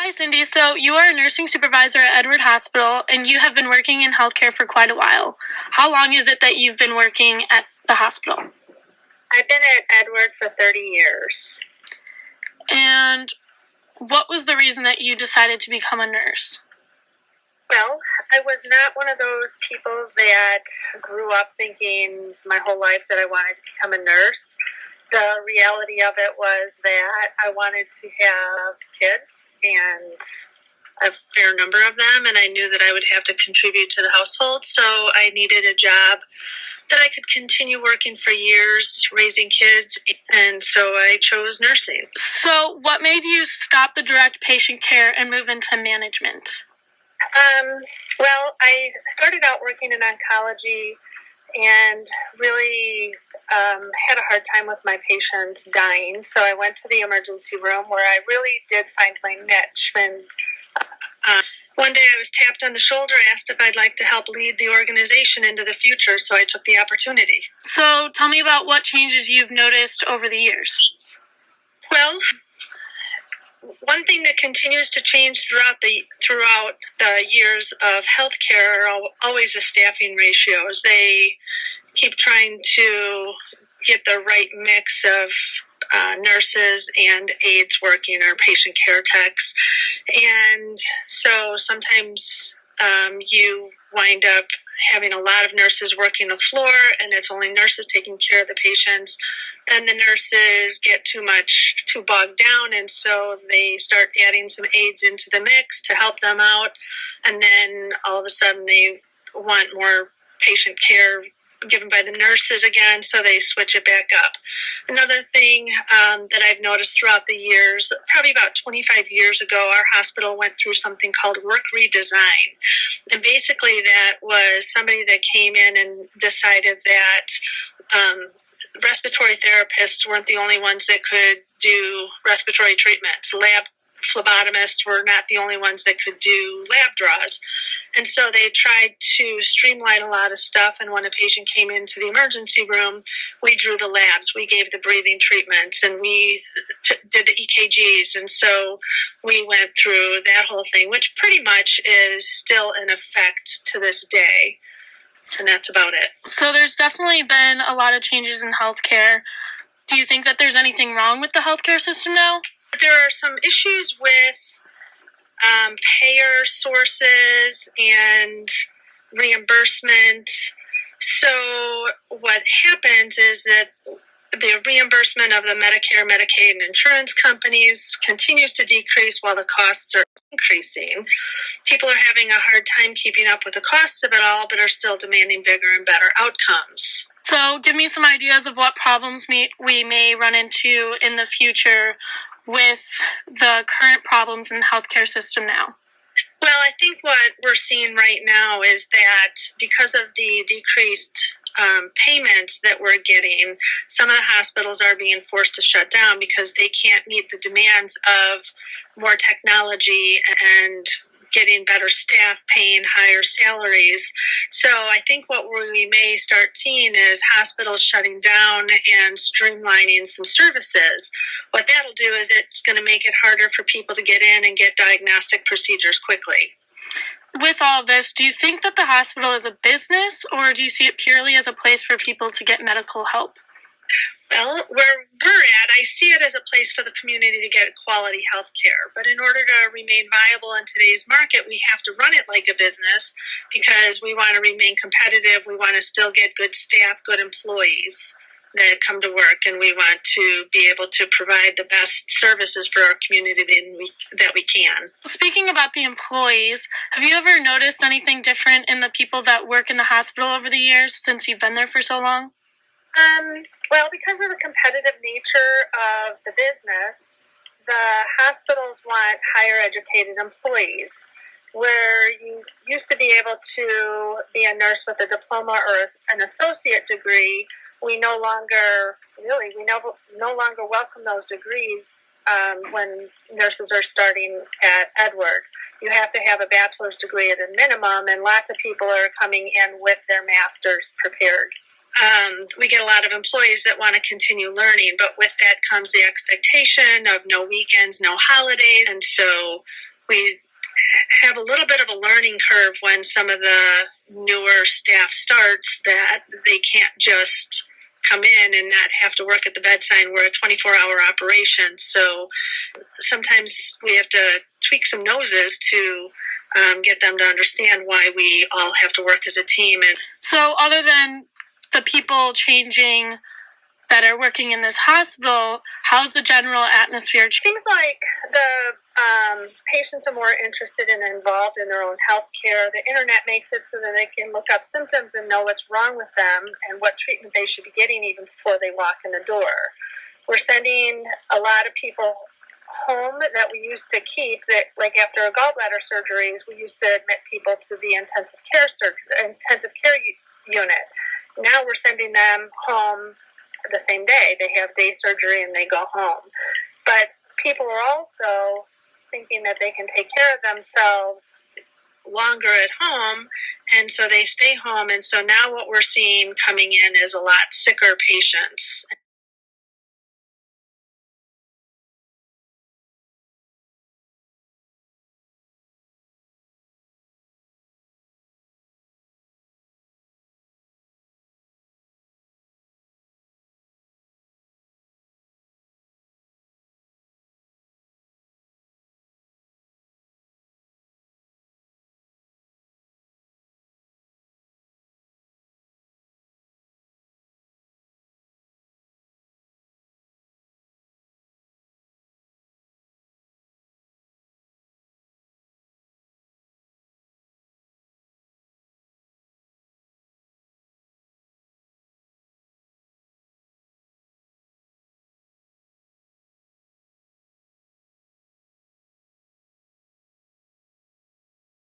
Hi, Cindy. So you are a nursing supervisor at Edward Hospital, and you have been working in healthcare for quite a while. How long is it that you've been working at the hospital? I've been at Edward for 30 years. And what was the reason that you decided to become a nurse? Well, I was not one of those people that grew up thinking my whole life that I wanted to become a nurse. The reality of it was that I wanted to have kids and a fair number of them, and I knew that I would have to contribute to the household, so I needed a job that I could continue working for years, raising kids, and so I chose nursing. So what made you stop the direct patient care and move into management? Well, I started out working in oncology and really had a hard time with my patients dying, so I went to the emergency room where I really did find my niche. And one day I was tapped on the shoulder, asked if I'd like to help lead the organization into the future, so I took the opportunity. So tell me about what changes you've noticed over the years. Well, one thing that continues to change throughout the years of healthcare are always the staffing ratios. They keep trying to get the right mix of nurses and aides working, or patient care techs. And so sometimes you wind up having a lot of nurses working the floor, and it's only nurses taking care of the patients. Then the nurses get too bogged down, and so they start adding some aides into the mix to help them out. And then all of a sudden they want more patient care given by the nurses again, so they switch it back up. Another thing that I've noticed throughout the years, probably about 25 years ago, our hospital went through something called work redesign. And basically that was somebody that came in and decided that respiratory therapists weren't the only ones that could do respiratory treatments. Lab phlebotomists were not the only ones that could do lab draws. And so they tried to streamline a lot of stuff, and when a patient came into the emergency room, we drew the labs, we gave the breathing treatments, and we did the EKGs, and so we went through that whole thing, which pretty much is still in effect to this day. And that's about it. So there's definitely been a lot of changes in healthcare. Do you think that there's anything wrong with the healthcare system now? There are some issues with payer sources and reimbursement. So what happens is that the reimbursement of the Medicare, Medicaid, and insurance companies continues to decrease while the costs are increasing. People are having a hard time keeping up with the costs of it all, but are still demanding bigger and better outcomes. So give me some ideas of what problems we may run into in the future with the current problems in the healthcare system now. Well, I think what we're seeing right now is that because of the decreased payments that we're getting, some of the hospitals are being forced to shut down because they can't meet the demands of more technology and getting better staff, paying higher salaries. So I think what we may start seeing is hospitals shutting down and streamlining some services. What that'll do is it's going to make it harder for people to get in and get diagnostic procedures quickly. With all of this, do you think that the hospital is a business, or do you see it purely as a place for people to get medical help? Well, where we're at, I see it as a place for the community to get quality health care. But in order to remain viable in today's market, we have to run it like a business because we want to remain competitive. We want to still get good staff, good employees that come to work, and we want to be able to provide the best services for our community that we can. Speaking about the employees, have you ever noticed anything different in the people that work in the hospital over the years since you've been there for so long? Well, because of the competitive nature of the business, the hospitals want higher educated employees. Where you used to be able to be a nurse with a diploma or an associate degree, we no longer welcome those degrees when nurses are starting at Edward. You have to have a bachelor's degree at a minimum, and lots of people are coming in with their master's prepared. We get a lot of employees that want to continue learning, but with that comes the expectation of no weekends, no holidays, and so we have a little bit of a learning curve when some of the newer staff starts, that they can't just come in and not have to work at the bedside. We're a 24-hour operation, so sometimes we have to tweak some noses to get them to understand why we all have to work as a team. And so other than the people changing that are working in this hospital, how's the general atmosphere? Seems like the patients are more interested and involved in their own health care. The internet makes it so that they can look up symptoms and know what's wrong with them and what treatment they should be getting even before they walk in the door. We're sending a lot of people home that we used to keep, that like after gallbladder surgeries, we used to admit people to the intensive care unit. Now we're sending them home the same day. They have day surgery and they go home. But people are also thinking that they can take care of themselves longer at home, and so they stay home. And so now what we're seeing coming in is a lot sicker patients.